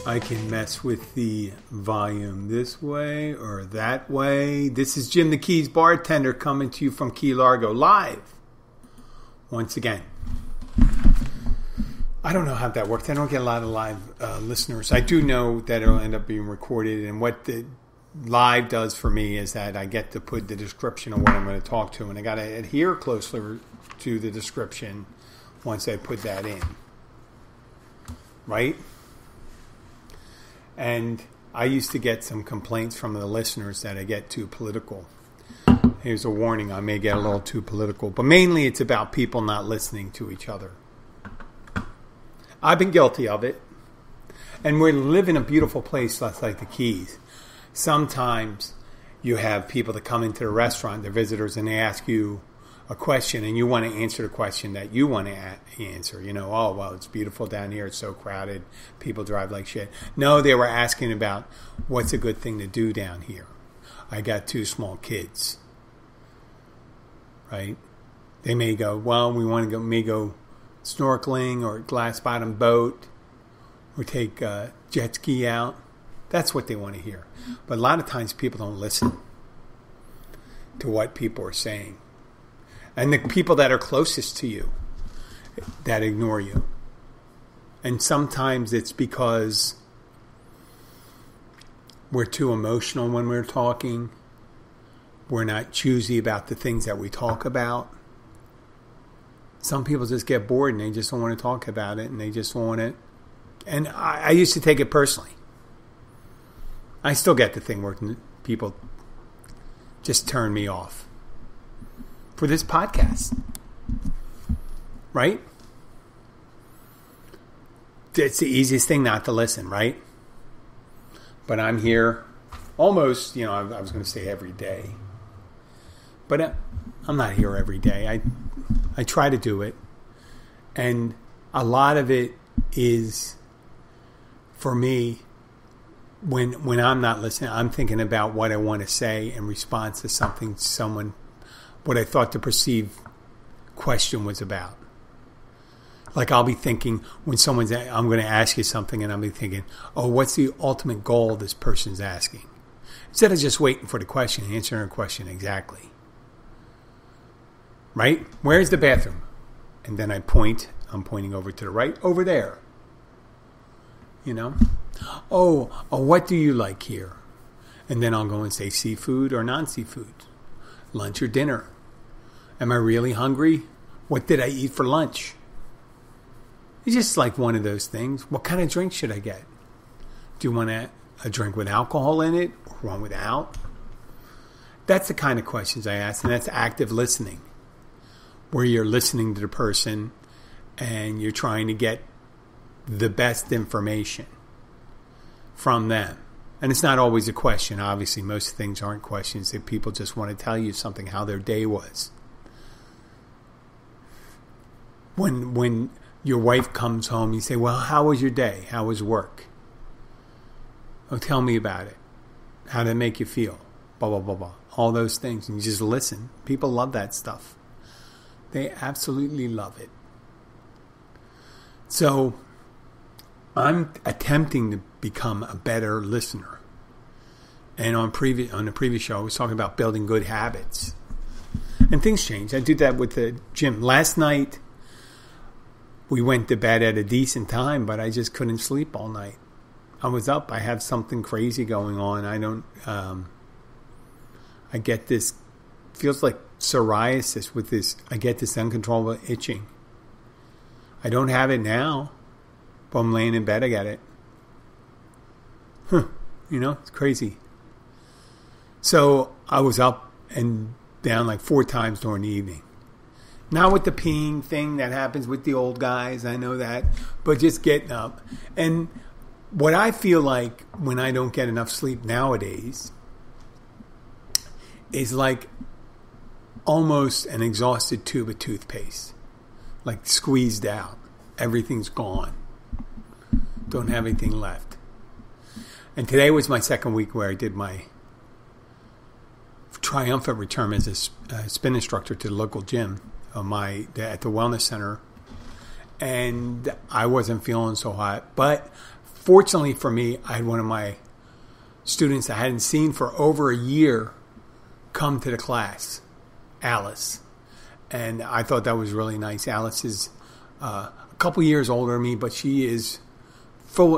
I can mess with the volume this way or that way. This is Jim the Keys Bartender coming to you from Key Largo live. Once again. I don't know how that works. I don't get a lot of live listeners. I do know that it'll end up being recorded. And what the live does for me is that I get to put the description of what I'm going to talk to. And I got to adhere closely to the description once I put that in. Right? And I used to get some complaints from the listeners that I get too political. Here's a warning, I may get a little too political. But mainly it's about people not listening to each other. I've been guilty of it. And we live in a beautiful place like the Keys. Sometimes you have people that come into the restaurant, they're visitors, and they ask you a question, and you want to answer the question that you want to answer. You know, oh, well, it's beautiful down here. It's so crowded. People drive like shit. No, they were asking about what's a good thing to do down here. I got 2 small kids. Right? They may go, well, we want to go snorkeling or glass bottom boat or take a jet ski out. That's what they want to hear. But a lot of times people don't listen to what people are saying. And the people that are closest to you that ignore you. And sometimes it's because we're too emotional when we're talking. We're not choosy about the things that we talk about. Some people just get bored and they just don't want to talk about it and they just want it. And I used to take it personally. I still get the thing where people just turn me off. For this podcast. Right? It's the easiest thing not to listen, right? But I'm here almost, I was going to say every day. But I'm not here every day. I try to do it. And a lot of it is, for me, when I'm not listening, I'm thinking about what I want to say in response to something what I thought the perceived question was about. Like I'll be thinking when I'm going to ask you something and I'll be thinking, oh, what's the ultimate goal this person's asking? Instead of just waiting for the question, answering a question exactly. Right? Where's the bathroom? And then I'm pointing over to the right, over there. Oh, what do you like here? And then I'll go and say seafood or non-seafood, lunch or dinner. Am I really hungry? What did I eat for lunch? It's just like one of those things. What kind of drink should I get? Do you want a drink with alcohol in it or one without? That's the kind of questions I ask, and that's active listening, where you're listening to the person and you're trying to get the best information from them. And it's not always a question. Obviously, most things aren't questions. That people just want to tell you something, how their day was. When your wife comes home, you say, well, how was your day? How was work? Oh, tell me about it. How did it make you feel? Blah, blah, blah, blah. All those things. And you just listen. People love that stuff. They absolutely love it. So I'm attempting to become a better listener. And on the previous show, I was talking about building good habits. And things change. I did that with the gym. Last night, we went to bed at a decent time, but I just couldn't sleep all night. I was up. I have something crazy going on. I get this, feels like psoriasis with this. I get this uncontrollable itching. I don't have it now, but I'm laying in bed, I get it. It's crazy. So I was up and down like 4 times during the evening. Not with the peeing thing that happens with the old guys, I know that, but just getting up. And what I feel like when I don't get enough sleep nowadays is like almost an exhausted tube of toothpaste. Like squeezed out. Everything's gone. Don't have anything left. And today was my second week where I did my triumphant return as a spin instructor to the local gym at the wellness center, and I wasn't feeling so hot. But fortunately for me, I had one of my students I hadn't seen for over a year come to the class, Alice. And I thought that was really nice. Alice is a couple years older than me, but she is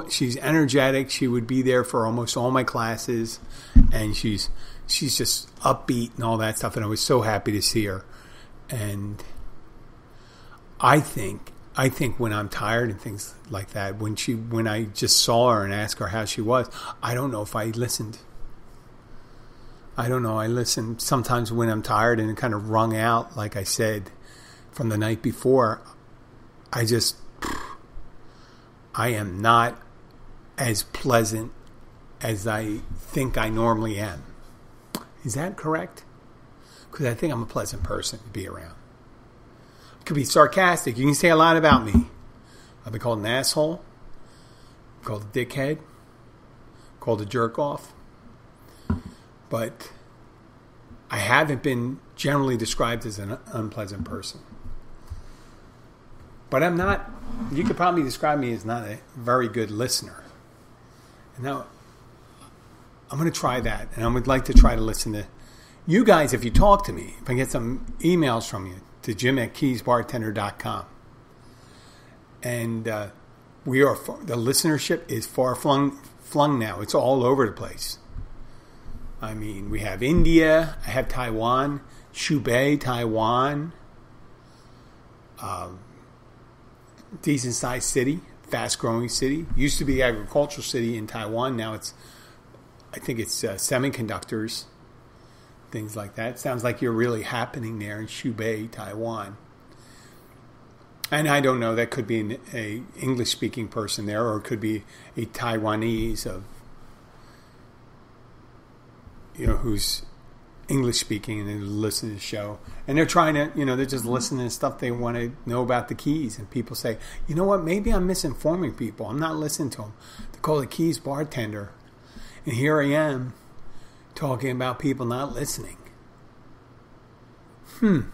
she's energetic. She would be there for almost all my classes, and she's just upbeat and all that stuff. And I was so happy to see her. And I think when I'm tired and things like that, when I just saw her and asked her how she was, I don't know if I listened. I don't know. I listen sometimes when I'm tired and it kind of wrung out, like I said, from the night before. I am not as pleasant as I think I normally am. Is that correct? Because I think I'm a pleasant person to be around. I could be sarcastic. You can say a lot about me. I've been called an asshole, called a dickhead, called a jerk off. But I haven't been generally described as an unpleasant person. But I'm not, you could probably describe me as not a very good listener. And now, I'm going to try that. And I would like to try to listen to you guys if you talk to me. If I get some emails from you to jim@keysbartender.com. And the listenership is far flung now. It's all over the place. I mean, we have India, I have Taiwan, Hubei, Taiwan, decent sized city, fast growing city. Used to be agricultural city in Taiwan. Now I think it's semiconductors, things like that. Sounds like you're really happening there in Hubei, Taiwan. And I don't know, that could be a English speaking person there, or it could be a Taiwanese of, who's English speaking and they listen to the show. And they're trying to, they're just listening to stuff they want to know about the Keys. And people say, you know what, maybe I'm misinforming people. I'm not listening to them. They call the Keys bartender. And here I am talking about people not listening. I'm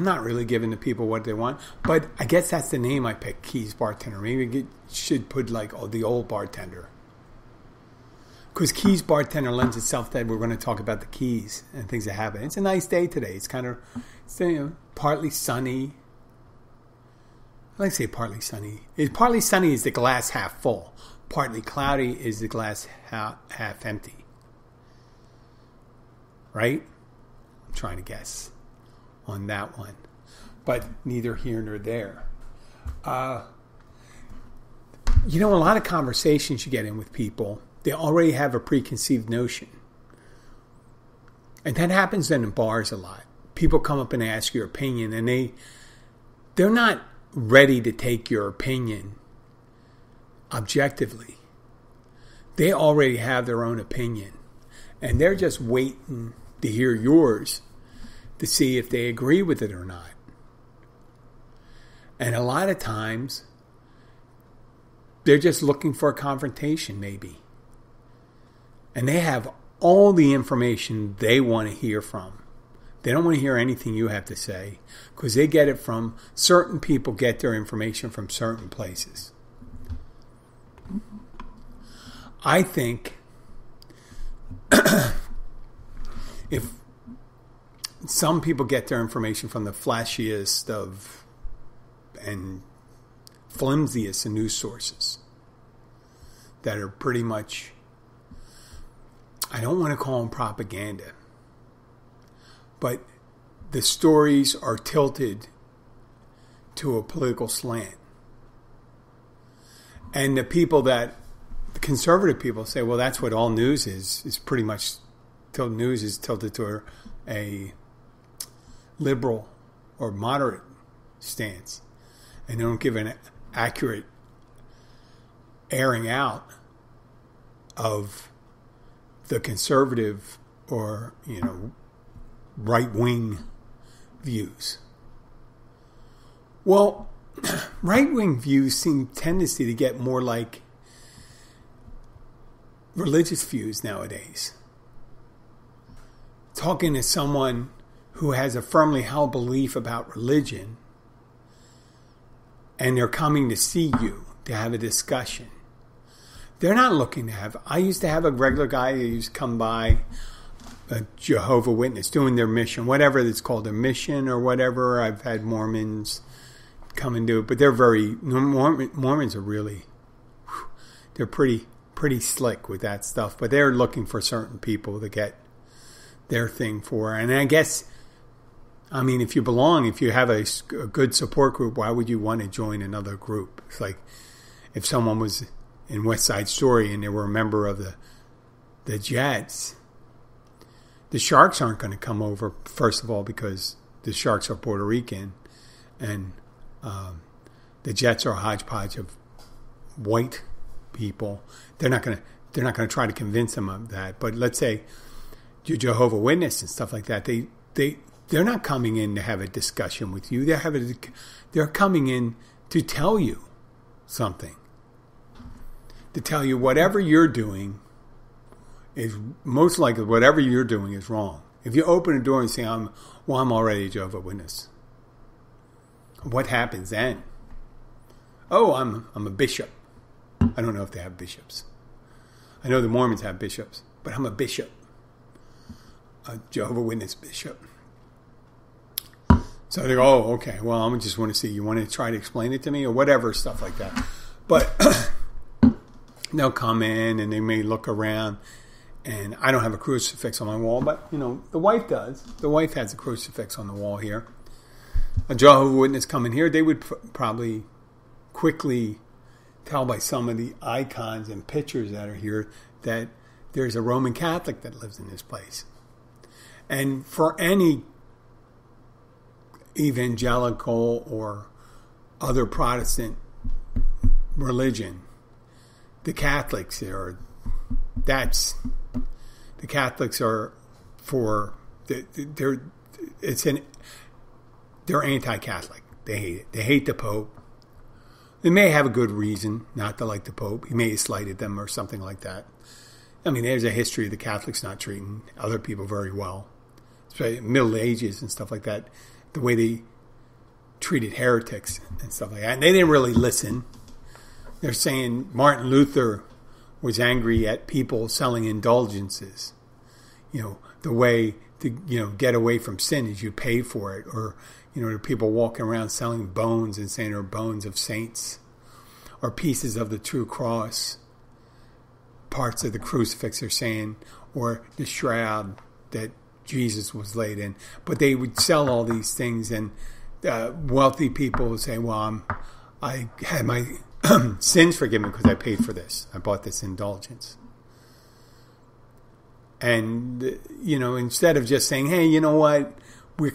not really giving the people what they want. But I guess that's the name I picked, Keys bartender. Maybe it should put the old bartender. Because Keys bartender lends itself that we're going to talk about the Keys and things that happen. It's a nice day today. It's kind of partly sunny. I like to say partly sunny. Partly sunny is the glass half full. Partly cloudy is the glass half empty. Right? I'm trying to guess on that one. But neither here nor there. A lot of conversations you get in with people, they already have a preconceived notion. And that happens then in bars a lot. People come up and ask your opinion, and they're not ready to take your opinion objectively. They already have their own opinion. And they're just waiting to hear yours to see if they agree with it or not. And a lot of times, they're just looking for a confrontation, maybe. And they have all the information they want to hear from. They don't want to hear anything you have to say, because they get it from certain people, get their information from certain places. I think if some people get their information from the flashiest of and flimsiest of news sources that are pretty much, I don't want to call them propaganda, but the stories are tilted to a political slant. And the conservative people say, well, that's what all news is pretty much, news is tilted to a liberal or moderate stance. And they don't give an accurate airing out of the conservative or, right-wing views. Well, right-wing views seem tendency to get more like religious views nowadays. Talking to someone who has a firmly held belief about religion and they're coming to see you to have a discussion. They're not looking to have... I used to have a regular guy who used to come by, a Jehovah's Witness, doing their mission, whatever it's called, their mission or whatever. I've had Mormons come and do it, but they're very... Mormons are really... They're pretty slick with that stuff, but they're looking for certain people to get their thing for. And I guess, I mean, if you belong, if you have a good support group, why would you want to join another group? It's like if someone was in West Side Story and they were a member of the Jets, the Sharks aren't going to come over, first of all, because the Sharks are Puerto Rican, and the Jets are a hodgepodge of white people. They're not going to try to convince them of that. But let's say you're Jehovah's Witness and stuff like that. They're not coming in to have a discussion with you. They're coming in to tell you something. To tell you whatever you're doing is most likely whatever you're doing is wrong. If you open a door and say, I'm already a Jehovah's Witness, what happens then? Oh, I'm a bishop. I don't know if they have bishops. I know the Mormons have bishops, but I'm a bishop. A Jehovah's Witness bishop. So they go, oh, okay, well, I just want to see. You want to try to explain it to me or whatever, stuff like that. But they'll come in and they may look around, and I don't have a crucifix on my wall, but, the wife does. The wife has a crucifix on the wall here. A Jehovah's Witness coming here, they would probably quickly tell by some of the icons and pictures that are here that there's a Roman Catholic that lives in this place. And for any evangelical or other Protestant religion, the Catholics are for they're anti-Catholic. They hate it. They hate the Pope. They may have a good reason not to like the Pope. He may have slighted them or something like that. I mean, there's a history of the Catholics not treating other people very well. Especially Middle Ages and stuff like that. The way they treated heretics and stuff like that. And they didn't really listen. They're saying Martin Luther was angry at people selling indulgences. The way to, get away from sin is you pay for it. Or, there are people walking around selling bones and saying they're bones of saints or pieces of the true cross, parts of the crucifix they're saying, or the shroud that Jesus was laid in. But they would sell all these things, and wealthy people would say, well, I had my sins forgiven because I paid for this. I bought this indulgence. And, instead of just saying, hey, you know what, we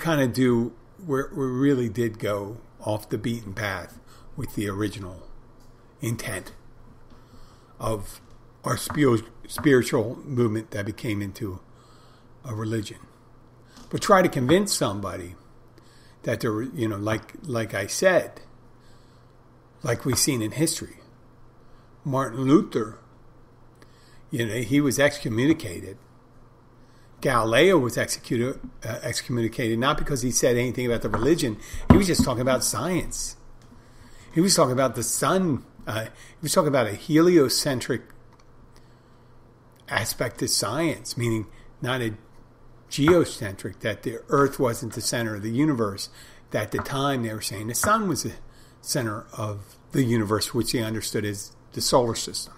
really did go off the beaten path with the original intent of our spiritual movement that became into a religion. But try to convince somebody that they're, like I said, like we've seen in history, Martin Luther, he was excommunicated. Galileo was excommunicated not because he said anything about the religion. He was just talking about science. He was talking about the sun. He was talking about a heliocentric aspect to science, meaning not a geocentric, that the earth wasn't the center of the universe. That at the time they were saying the sun was the center of the universe, which he understood as the solar system.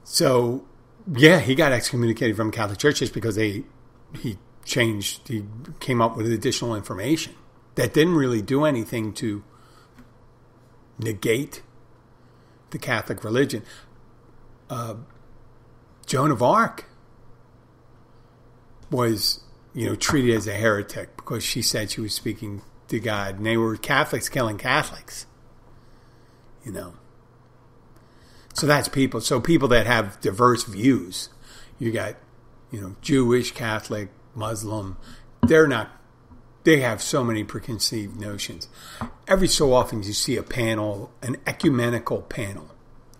So, yeah, he got excommunicated from Catholic Church just because he came up with additional information that didn't really do anything to negate the Catholic religion. Joan of Arc was, treated as a heretic because she said she was speaking to God, and they were Catholics killing Catholics. So that's people. So people that have diverse views, you got, Jewish, Catholic, Muslim. They have so many preconceived notions. Every so often you see a panel, an ecumenical panel.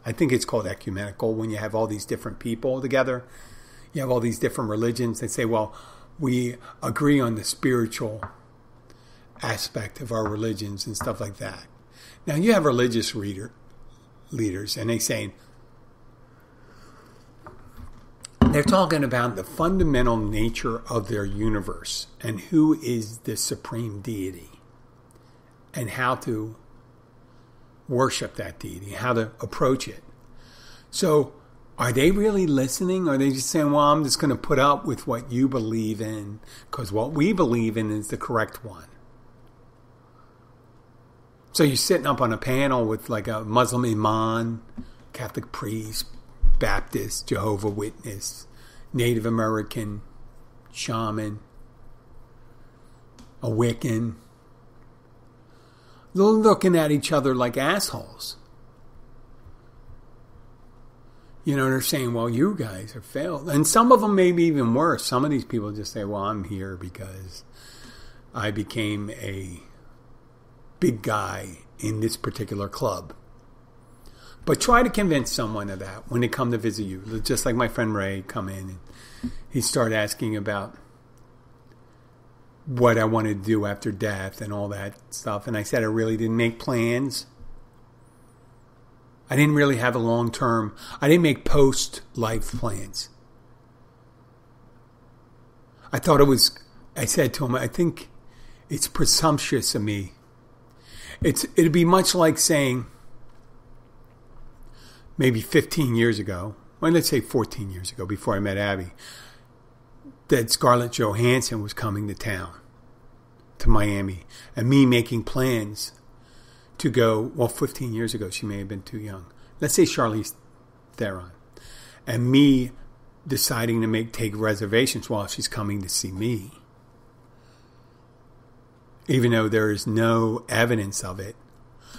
I think it's called ecumenical when you have all these different people together. You have all these different religions. They say, well, we agree on the spiritual aspect of our religions and stuff like that. Now, you have religious leaders, and they're talking about the fundamental nature of their universe and who is the supreme deity and how to worship that deity, how to approach it. So, are they really listening? Or are they just saying, well, I'm just going to put up with what you believe in because what we believe in is the correct one? So you're sitting up on a panel with like a Muslim imam, Catholic priest, Baptist, Jehovah's Witness, Native American, shaman, a Wiccan. They're looking at each other like assholes. You know, they're saying, well, you guys have failed. And some of them may be even worse. Some of these people just say, well, I'm here because I became a big guy in this particular club. But try to convince someone of that when they come to visit you. Just like my friend Ray come in and he started asking about what I wanted to do after death and all that stuff. And I said I really didn't make plans. I didn't really have a long-term, I didn't make post-life plans. I said to him, I think it's presumptuous of me. It'd be much like saying, maybe 15 years ago, well, let's say 14 years ago, before I met Abby, that Scarlett Johansson was coming to town, to Miami, and me making plans to go, well, 15 years ago, she may have been too young. Let's say Charlize Theron. And me deciding to take reservations while she's coming to see me. Even though there is no evidence of it.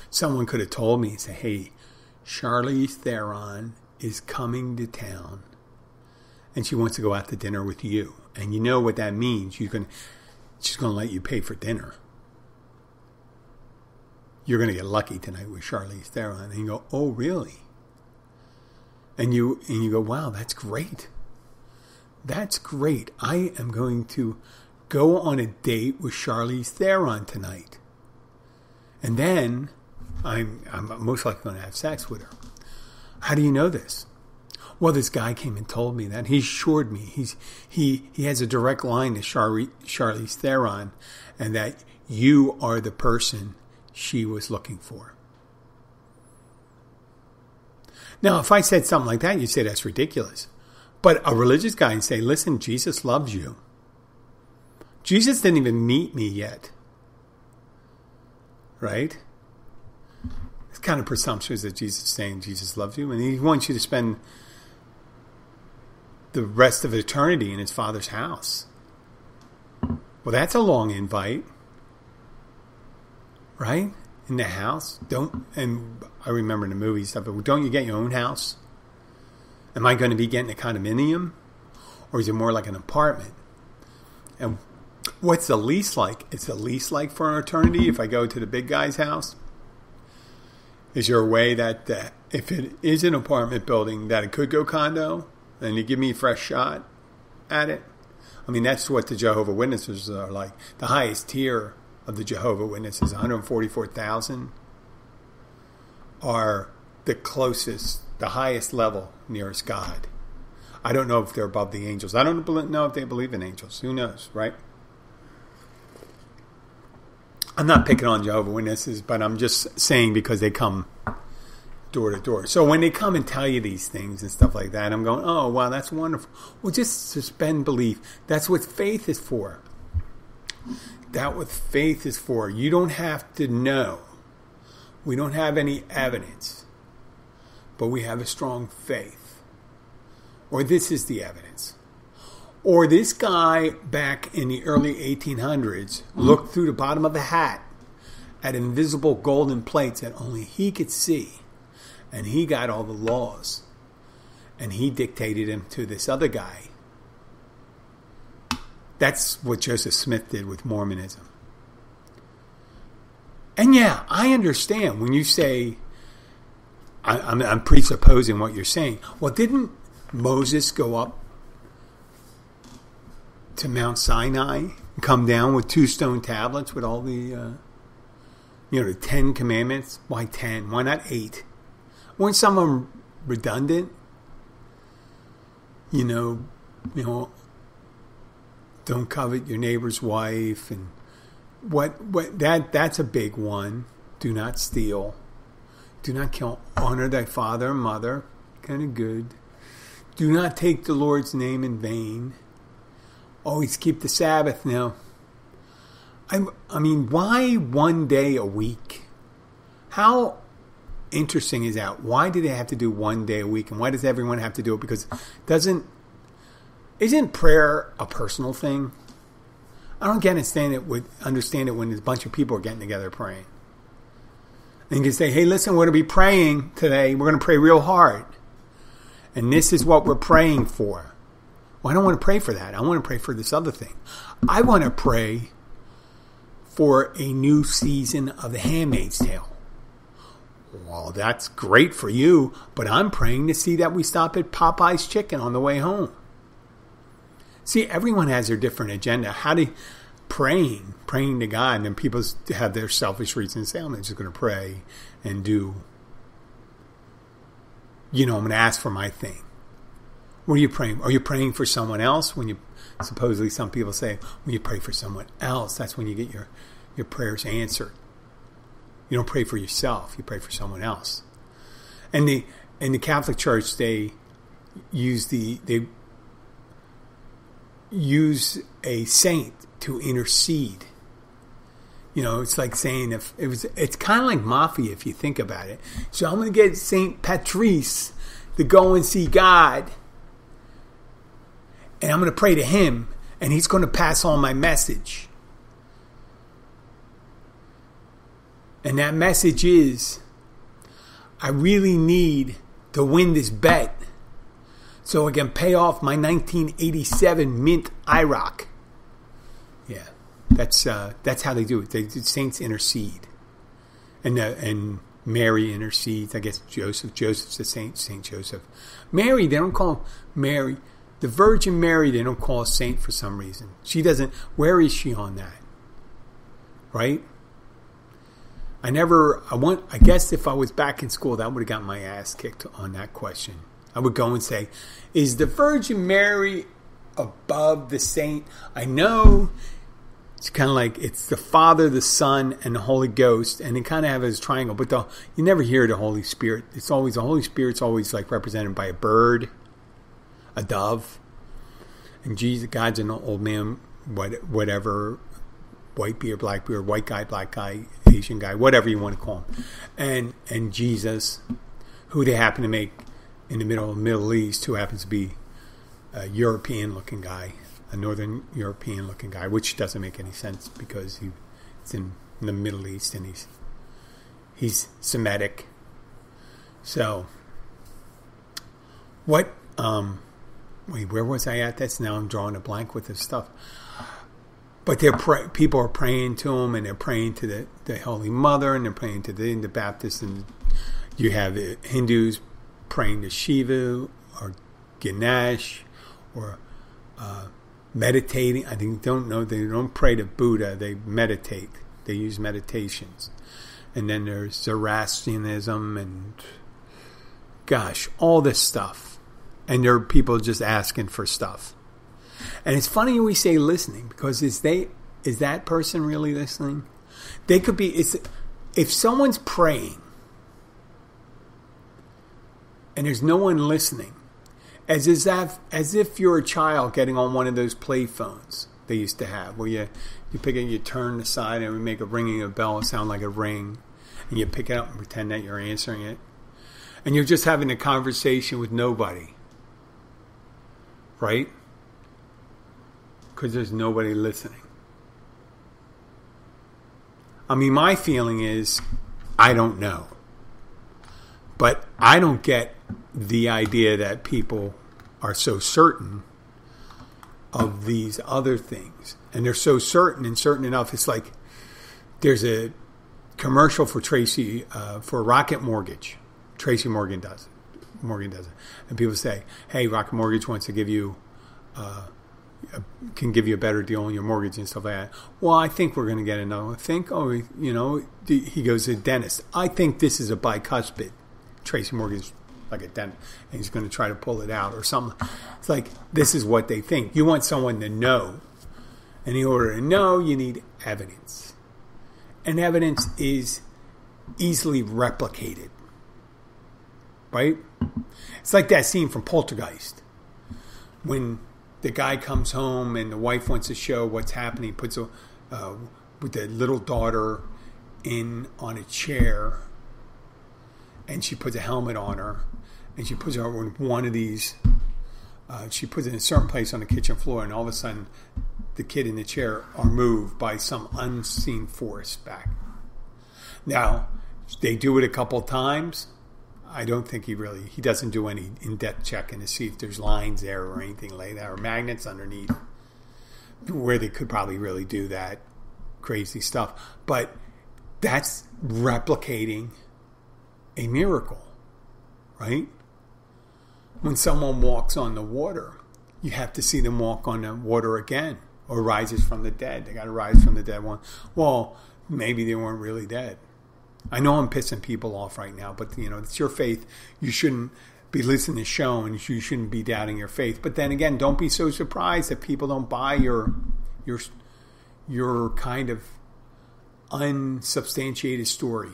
Someone could have told me, say, hey, Charlize Theron is coming to town. And she wants to go out to dinner with you. And you know what that means. She's going to let you pay for dinner. You're going to get lucky tonight with Charlize Theron. And you go, oh, really? And you go, wow, that's great. That's great. I am going to go on a date with Charlize Theron tonight. And then I'm most likely going to have sex with her. How do you know this? Well, this guy came and told me that. He assured me. He has a direct line to Charlize Theron and that you are the person she was looking for. Now, if I said something like that, you'd say that's ridiculous. But a religious guy would say, listen, Jesus loves you. Jesus didn't even meet me yet. Right? It's kind of presumptuous that Jesus is saying Jesus loves you. And he wants you to spend the rest of eternity in his Father's house. Well, that's a long invite. Right? In the house. And I remember in the movie stuff, but don't you get your own house? Am I going to be getting a condominium? Or is it more like an apartment? And what's the lease like? It's the lease like for an eternity if I go to the big guy's house? Is there a way that if it is an apartment building that it could go condo and you give me a fresh shot at it? I mean, that's what the Jehovah's Witnesses are like. The highest tier of the Jehovah's Witnesses, 144,000, are the closest, the highest level nearest God. I don't know if they're above the angels. I don't know if they believe in angels. Who knows, right? I'm not picking on Jehovah's Witnesses, but I'm just saying because they come door to door. So when they come and tell you these things and stuff like that, I'm going, oh, wow, that's wonderful. Well, just suspend belief. That's what faith is for. That's what faith is for. You don't have to know. We don't have any evidence, but we have a strong faith. Or this is the evidence. Or this guy back in the early 1800s looked through the bottom of a hat at invisible golden plates that only he could see. And he got all the laws. And he dictated them to this other guy. That's what Joseph Smith did with Mormonism. And yeah, I understand when you say, I'm presupposing what you're saying. Well, didn't Moses go up to Mount Sinai come down with 2 stone tablets with all the, the 10 commandments. Why 10? Why not 8? Weren't some of them redundant? Don't covet your neighbor's wife, and that's a big one. Do not steal. Do not kill. Honor thy father and mother. Kind of good. Do not take the Lord's name in vain. Always keep the Sabbath. Now, I mean, why one day a week? How interesting is that? Why do they have to do one day a week? And why does everyone have to do it? Because isn't prayer a personal thing? I don't understand it when a bunch of people are getting together praying. And you can say, hey, listen, we're going to be praying today. We're going to pray real hard. And this is what we're praying for. Well, I don't want to pray for that. I want to pray for this other thing. I want to pray for a new season of The Handmaid's Tale. Well, that's great for you, but I'm praying to see that we stop at Popeye's Chicken on the way home. See, everyone has their different agenda. Praying to God, and then people have their selfish reasons. Say, I'm just going to pray and do, I'm going to ask for my thing. What are you praying? Are you praying for someone else? Supposedly some people say, when you pray for someone else, that's when you get your prayers answered. You don't pray for yourself. You pray for someone else. And in the Catholic Church, they use a saint to intercede. It's like saying it's kind of like mafia if you think about it. So I'm going to get Saint Patrice to go and see God, and I'm going to pray to him, and he's going to pass on my message. And that message is, I really need to win this bet so I can pay off my 1987 Mint IROC. Yeah, that's how they do it. The saints intercede, and Mary intercedes. I guess Joseph's a saint. Saint Joseph. Mary, they don't call Mary. The Virgin Mary, they don't call a saint for some reason. She doesn't. Where is she on that? Right? I guess if I was back in school, that would have gotten my ass kicked on that question. I would go and say, is the Virgin Mary above the saint? I know it's kind of like it's the Father, the Son, and the Holy Ghost, and they kind of have it as a triangle, but you never hear the Holy Spirit. It's always, the Holy Spirit's always like represented by a bird, a dove, and Jesus, God's an old man, whatever, white beard, black beard, white guy, black guy, Asian guy, whatever you want to call him, and Jesus, who they happen to make in the Middle East, who happens to be a European-looking guy, a Northern European-looking guy, which doesn't make any sense because he's in the Middle East and he's Semitic. So, where was I at? That's now I'm drawing a blank with this stuff. But people are praying to him, and they're praying to the Holy Mother, and they're praying to the Baptists, and you have the Hindus praying to Shiva or Ganesh or meditating. They don't pray to Buddha. They meditate. They use meditations. And then there's Zoroastrianism and all this stuff. And there are people just asking for stuff. And it's funny we say listening, because is that person really listening? They could be. If someone's praying and there's no one listening, as if you're a child getting on one of those play phones they used to have, where you pick it, you turn aside, and we make a ringing of a bell sound like a ring, and you pick it up and pretend that you're answering it, and you're just having a conversation with nobody, right? Because there's nobody listening. I mean, my feeling is, I don't know. But I don't get the idea that people are so certain of these other things. And they're so certain and certain enough. It's like there's a commercial for for Rocket Mortgage. Tracy Morgan does it. And people say, hey, Rocket Mortgage wants to give you can give you a better deal on your mortgage and stuff like that. Well, I think we're going to get another. He goes to the dentist. I think this is a bicuspid. Tracy Morgan's like a dentist, and he's going to try to pull it out or something. It's like, this is what they think. You want someone to know. And in order to know, you need evidence. And evidence is easily replicated. Right? It's like that scene from Poltergeist. When the guy comes home and the wife wants to show what's happening, puts with the little daughter on a chair, and she puts a helmet on her, and she puts her on one of these. She puts it in a certain place on the kitchen floor, and all of a sudden, the kid in the chair are moved by some unseen force back. Now, they do it a couple times. I don't think he doesn't do any in-depth checking to see if there's lines there or anything like that, or magnets underneath, where they could probably really do that crazy stuff. But that's replicating a miracle, right? When someone walks on the water, you have to see them walk on the water again, or rises from the dead. They got to rise from the dead one. Well, maybe they weren't really dead. I know I'm pissing people off right now, but it's your faith. You shouldn't be listening to the show, and you shouldn't be doubting your faith. But then again, don't be so surprised that people don't buy your kind of unsubstantiated story.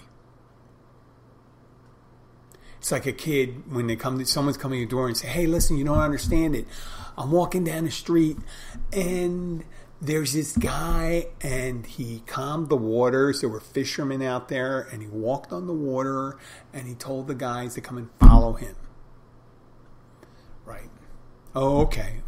It's like a kid when someone's coming to your door and say, "Hey, listen, you don't understand it. I'm walking down the street and there's this guy, and he calmed the waters. There were fishermen out there, and he walked on the water, and he told the guys to come and follow him." Right? Oh, okay.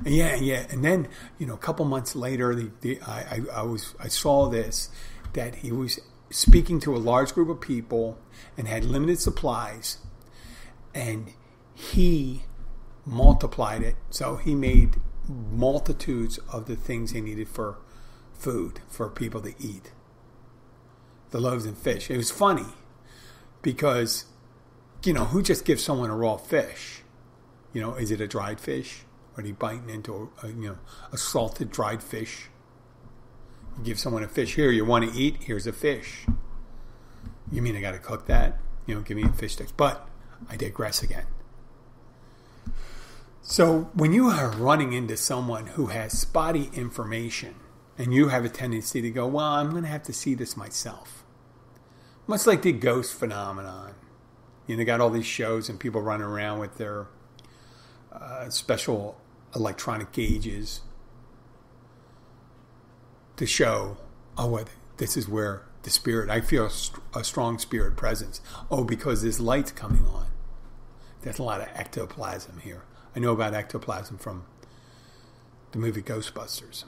Yeah. And then, a couple months later, I saw this, that he was speaking to a large group of people and had limited supplies, and he multiplied it. So he made multitudes of the things they needed for food, for people to eat. The loaves and fish. It was funny because, who just gives someone a raw fish? Is it a dried fish? Or are you biting into a salted dried fish? You give someone a fish. Here, you want to eat? Here's a fish. You mean I got to cook that? Give me a fish sticks. But I digress again. So when you are running into someone who has spotty information, and you have a tendency to go, well, I'm going to have to see this myself. Much like the ghost phenomenon. They got all these shows and people running around with their special electronic gauges to show, this is where the spirit, I feel a strong spirit presence. Oh, because this light's coming on. There's a lot of ectoplasm here. I know about ectoplasm from the movie Ghostbusters.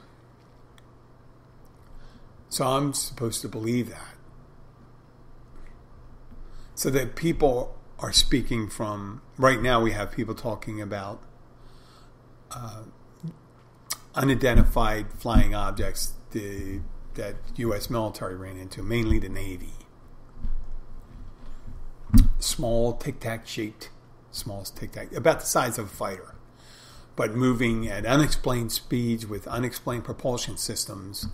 So I'm supposed to believe that. So that people are speaking from, right now we have people talking about unidentified flying objects that U.S. military ran into, mainly the Navy. Small tic-tac shaped. Smallest tic-tac, about the size of a fighter, but moving at unexplained speeds with unexplained propulsion systems.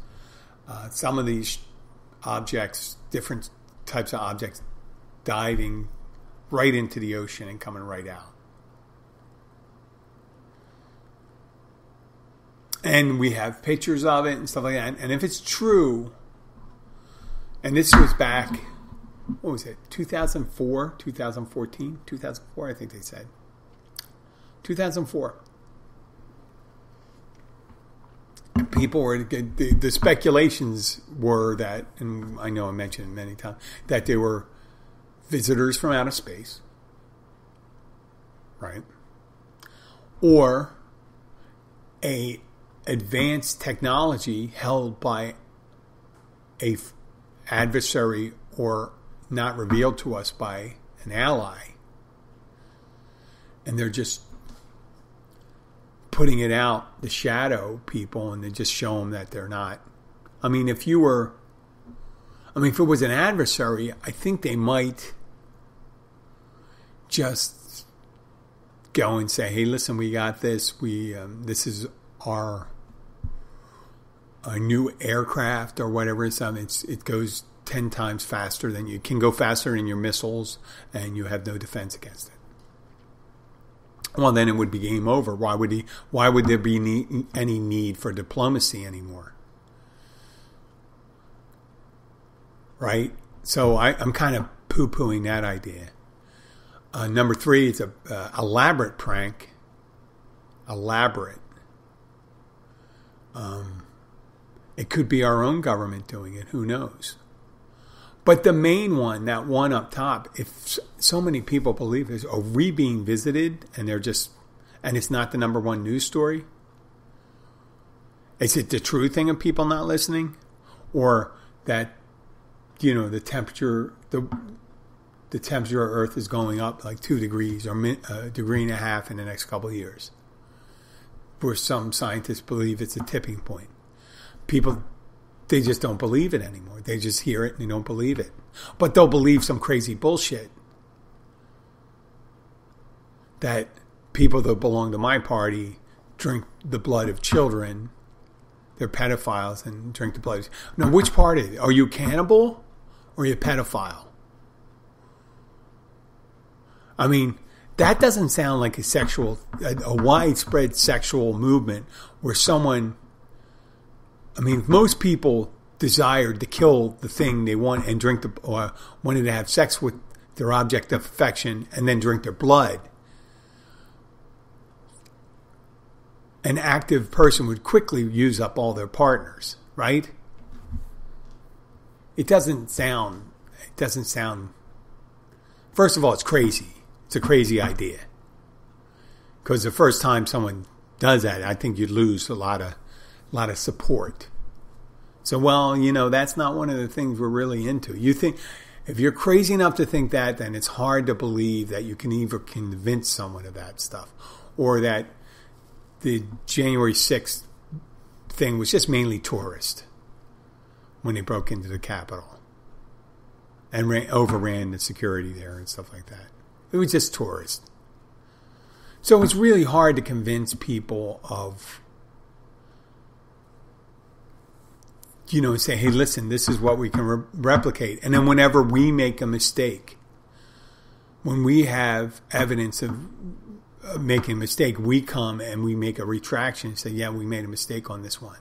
Some of these objects, different types of objects, diving right into the ocean and coming right out. And we have pictures of it and stuff like that. And if it's true, and this was back, what was it, 2004, 2014, 2004, I think they said. 2004. People were, the speculations were that, and I know I mentioned it many times, that they were visitors from outer space, right? Or a advanced technology held by a adversary or not revealed to us by an ally. And they're just putting it out, the shadow people, and they just show them that they're not. If it was an adversary, I think they might just go and say, hey, listen, we got this. This is our a new aircraft or whatever it goes 10 times faster than you can go faster than your missiles, and you have no defense against it. Well, then it would be game over. Why would there be any need for diplomacy anymore? Right? So I'm kind of poo-pooing that idea. Number 3, it's a elaborate prank. Elaborate. It could be our own government doing it. Who knows? But the main one, that one up top, if so many people believe it, are we being visited and and it's not the number one news story? Is it the true thing of people not listening? Or that, the temperature of Earth is going up like 2 degrees or a degree and a half in the next couple of years? Where some scientists believe it's a tipping point. People, they just don't believe it anymore. They just hear it and they don't believe it. But they'll believe some crazy bullshit that people that belong to my party drink the blood of children. They're pedophiles and drink the blood. Now, which party? Are you a cannibal or are you a pedophile? I mean, that doesn't sound like a widespread sexual movement where most people desired to kill the thing they want and or wanted to have sex with their object of affection and then drink their blood. An active person would quickly use up all their partners, right? It doesn't sound, first of all, it's crazy. It's a crazy idea. Because the first time someone does that, I think you'd lose a lot of support. So, that's not one of the things we're really into. You think, if you're crazy enough to think that, then it's hard to believe that you can even convince someone of that stuff. Or that the January 6th thing was just mainly tourist when they broke into the Capitol and overran the security there and stuff like that. It was just tourist. So it's really hard to convince people of, say, hey, listen, this is what we can replicate. And then whenever we make a mistake, when we have evidence of making a mistake, we come and we make a retraction and say, yeah, we made a mistake on this one.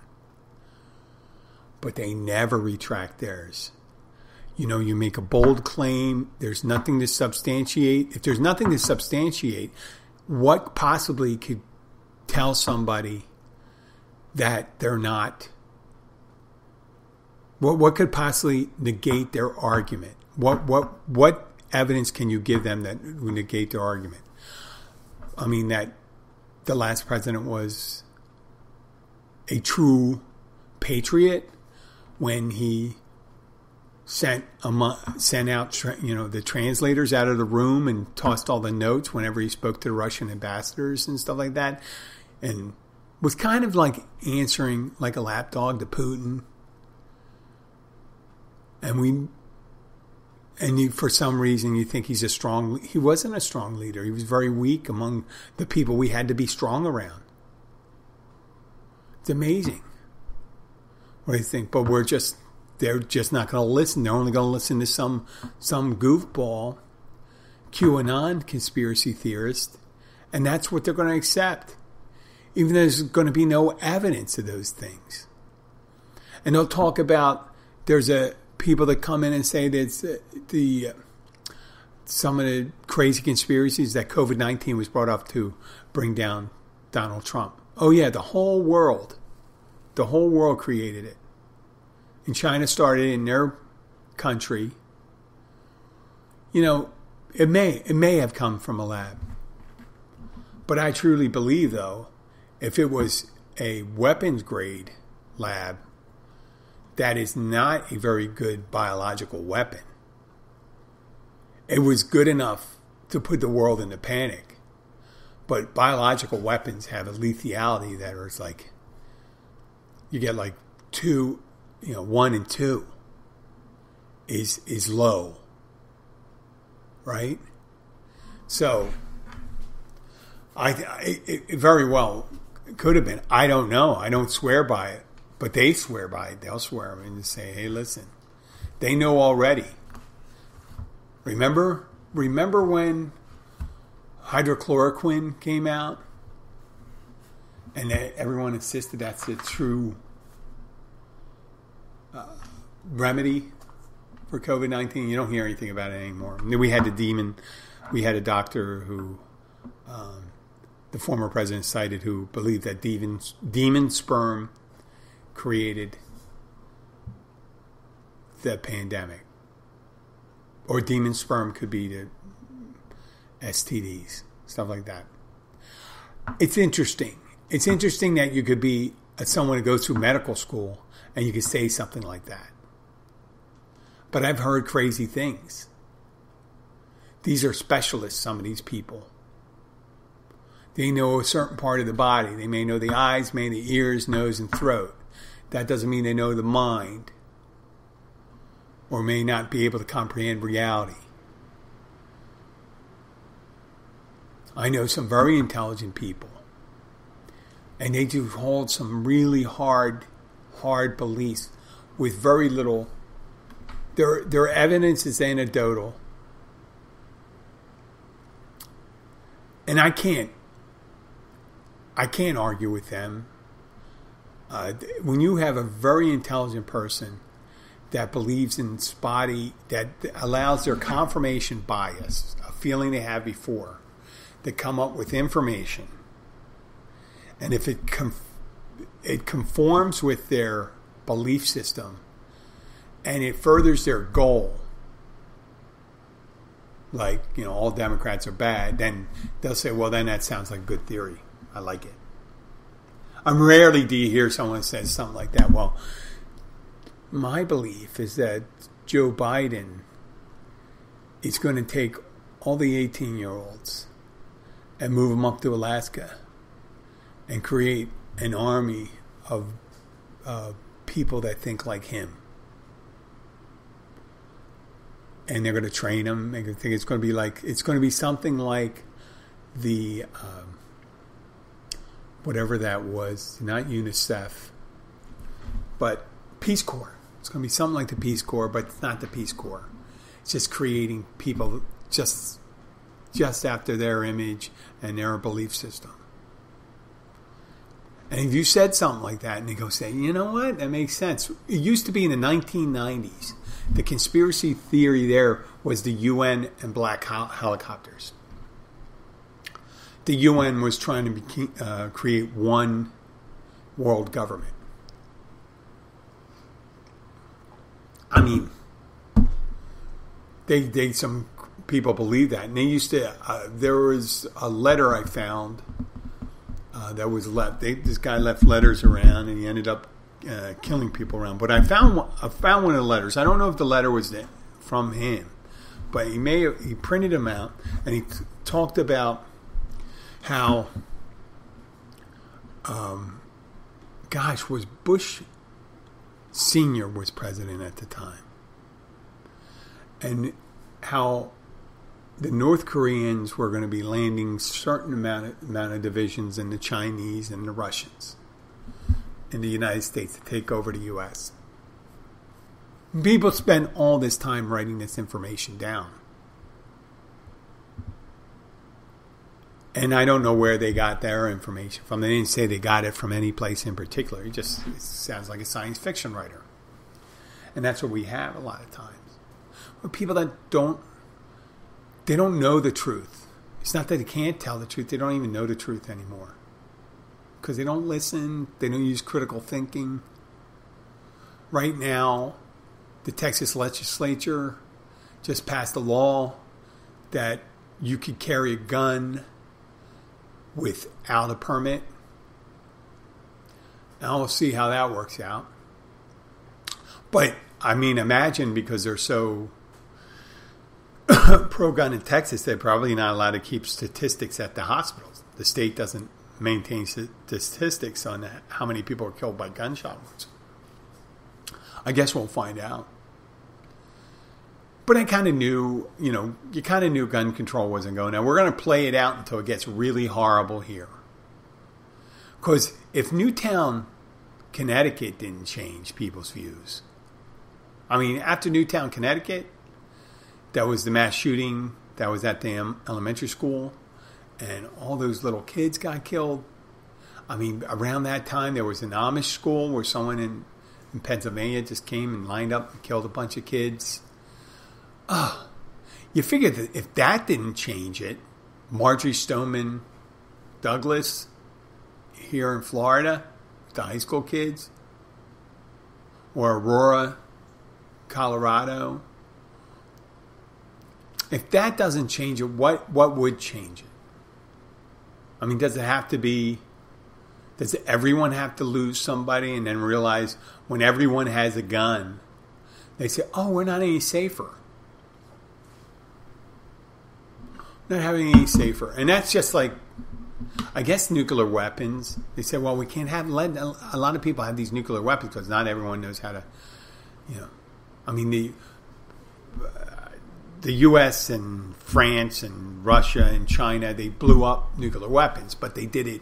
But they never retract theirs. You make a bold claim. There's nothing to substantiate. If there's nothing to substantiate, what possibly could tell somebody that they're not? What could possibly negate their argument? What evidence can you give them that would negate their argument? I mean, that the last president was a true patriot when he sent out the translators out of the room and tossed all the notes whenever he spoke to the Russian ambassadors and stuff like that, and was kind of like answering like a lapdog to Putin. For some reason you think he wasn't a strong leader. He was very weak among the people we had to be strong around. It's amazing. What do you think? But they're just not going to listen. They're only going to listen to some goofball QAnon conspiracy theorist, and that's what they're going to accept, even though there's going to be no evidence of those things. And they'll talk about there's people that come in and say that some of the crazy conspiracies that COVID-19 was brought up to bring down Donald Trump. Oh yeah, the whole world created it. And China started in their country. It may have come from a lab. But I truly believe, though, if it was a weapons grade lab, that is not a very good biological weapon. It was good enough to put the world into panic. But biological weapons have a lethality that is like, you get like 1 and 2 is low. Right? So, it very well Could have been. I don't know. I don't swear by it. But they swear by it. They'll swear and say, hey, listen. They know already. Remember when hydrochloroquine came out? And everyone insisted that's the true remedy for COVID-19. You don't hear anything about it anymore. We had a doctor who the former president cited who believed that demon sperm created the pandemic. Or demon sperm could be the STDs, stuff like that. It's interesting. It's interesting that you could be someone who goes through medical school and you could say something like that. But I've heard crazy things. These are specialists, some of these people. They know a certain part of the body. They may know the eyes, may know the ears, nose, and throat. That doesn't mean they know the mind or may not be able to comprehend reality. I know some very intelligent people, and they do hold some really hard beliefs with very little. Their evidence is anecdotal, and I can't argue with them. When you have a very intelligent person that believes in spotty, that allows their confirmation bias, a feeling they have before, to come up with information, and if it conforms with their belief system and it furthers their goal, like, all Democrats are bad, then they'll say, well, then that sounds like good theory. I like it. Rarely do you hear someone say something like that. Well, my belief is that Joe Biden is going to take all the 18-year-olds and move them up to Alaska and create an army of people that think like him. And they're going to train them. They're going to think it's going to be something like the whatever that was, not UNICEF, but Peace Corps. It's going to be something like the Peace Corps, but it's not the Peace Corps. It's just creating people just after their image and their belief system. And if you said something like that and they go say, you know what, that makes sense. It used to be in the 1990s. The conspiracy theory there was the UN and black helicopters. The UN was trying to create one world government. I mean, they some people believe that, and they used to. There was a letter I found that was left. This guy left letters around, and he ended up killing people around. But I found one of the letters. I don't know if the letter was from him, but he printed them out, and he talked about how, was Bush Sr. was president at the time, and how the North Koreans were going to be landing certain amount of divisions in the Chinese and the Russians in the United States to take over the U.S. People spend all this time writing this information down. And I don't know where they got their information from. They didn't say they got it from any place in particular. It sounds like a science fiction writer. And that's what we have a lot of times. But people that don't know the truth. It's not that they can't tell the truth. They don't even know the truth anymore. Because they don't listen. They don't use critical thinking. Right now, the Texas legislature just passed a law that you could carry a gun without a permit. Now we'll see how that works out. But, I mean, imagine, because they're so pro-gun in Texas, they're probably not allowed to keep statistics at the hospitals. The state doesn't maintain statistics on how many people are killed by gunshot wounds. I guess we'll find out. But I kind of knew, you kind of knew gun control wasn't going. Now, we're going to play it out until it gets really horrible here. Because if Newtown, Connecticut didn't change people's views. I mean, after Newtown, Connecticut, that was the mass shooting that was at the elementary school, and all those little kids got killed. I mean, around that time, there was an Amish school where someone in Pennsylvania just came and lined up and killed a bunch of kids. You figure that if that didn't change it, Marjorie Stoneman Douglas here in Florida, the high school kids, or Aurora, Colorado, if that doesn't change it, what would change it? I mean, does everyone have to lose somebody and then realize when everyone has a gun, they say, oh, we're not any safer. Not having any safer. And that's just like, I guess nuclear weapons. They say, well, we can't let a lot of people have these nuclear weapons because not everyone knows how to, I mean, the U.S. and France and Russia and China, they blew up nuclear weapons, but they did it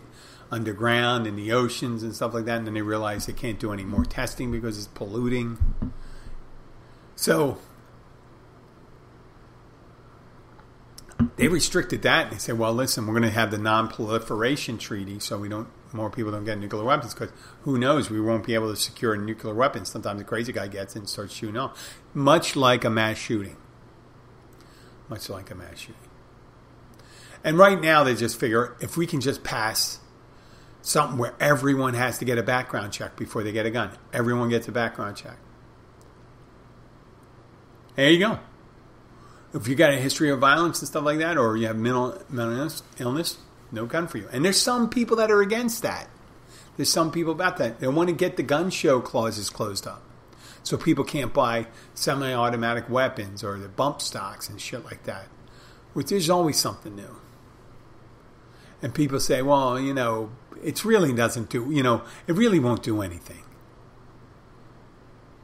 underground in the oceans and stuff like that, and then they realized they can't do any more testing because it's polluting. So they restricted that, and they said, well, listen, we're going to have the non-proliferation treaty so more people don't get nuclear weapons, because who knows, we won't be able to secure nuclear weapons. Sometimes a crazy guy gets it and starts shooting off. Much like a mass shooting. And right now they just figure if we can just pass something where everyone has to get a background check before they get a gun. Everyone gets a background check. There you go. If you got a history of violence and stuff like that, or you have mental illness, no gun for you. And there's some people that are against that. There's some people about that. They want to get the gun show clauses closed up, so people can't buy semi-automatic weapons or the bump stocks and shit like that. Which there's always something new. And people say, well, it really doesn't do, it really won't do anything.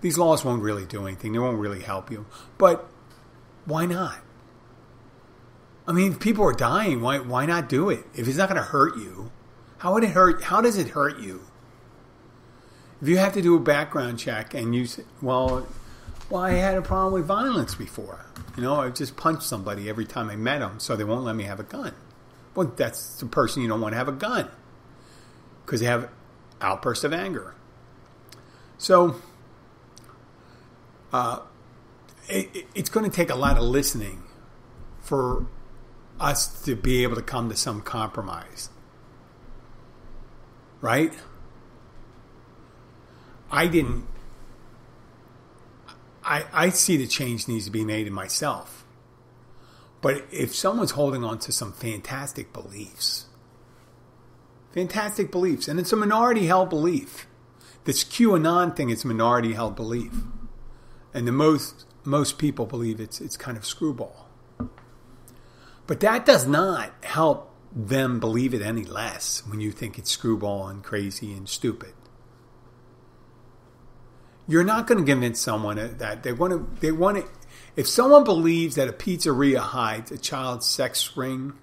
These laws won't really do anything. They won't really help you. But why not? I mean, if people are dying, why not do it? If it's not going to hurt you, how would it hurt? How does it hurt you? If you have to do a background check and you say, well, I had a problem with violence before. I just punched somebody every time I met them, so they won't let me have a gun. Well, that's the person you don't want to have a gun because they have outbursts of anger. So it's going to take a lot of listening for us to be able to come to some compromise. Right? I see the change needs to be made in myself. But if someone's holding on to some fantastic beliefs, and it's a minority-held belief. This QAnon thing is minority-held belief. And most people believe it's kind of screwball. But that does not help them believe it any less when you think it's screwball and crazy and stupid. You're not going to convince someone that they want to. If someone believes that a pizzeria hides a child sex ring,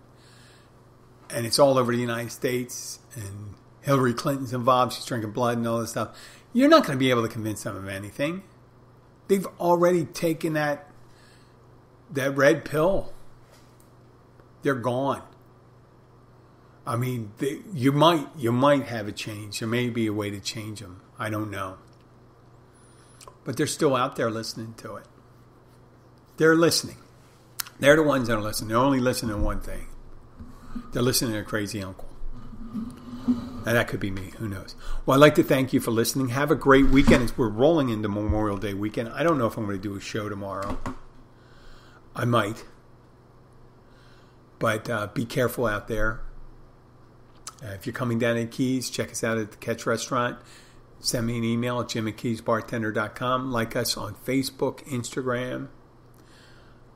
and it's all over the United States, and Hillary Clinton's involved, she's drinking blood and all this stuff, you're not going to be able to convince them of anything. They've already taken that red pill. They're gone. I mean, you might have a change. There may be a way to change them. I don't know. But they're still out there listening to it. They're listening. They're the ones that are listening. They're only listening to one thing. They're listening to a crazy uncle. And that could be me. Who knows? Well, I'd like to thank you for listening. Have a great weekend. We're rolling into Memorial Day weekend. I don't know if I'm going to do a show tomorrow. I might. But be careful out there. If you're coming down to Keys, check us out at the Catch Restaurant. Send me an email at jim@keysbartender.com. Like us on Facebook, Instagram.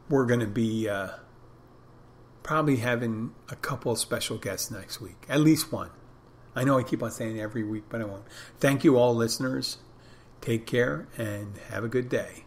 We're going to be probably having a couple of special guests next week. At least one. I know I keep on saying every week, but I won't. Thank you all listeners. Take care and have a good day.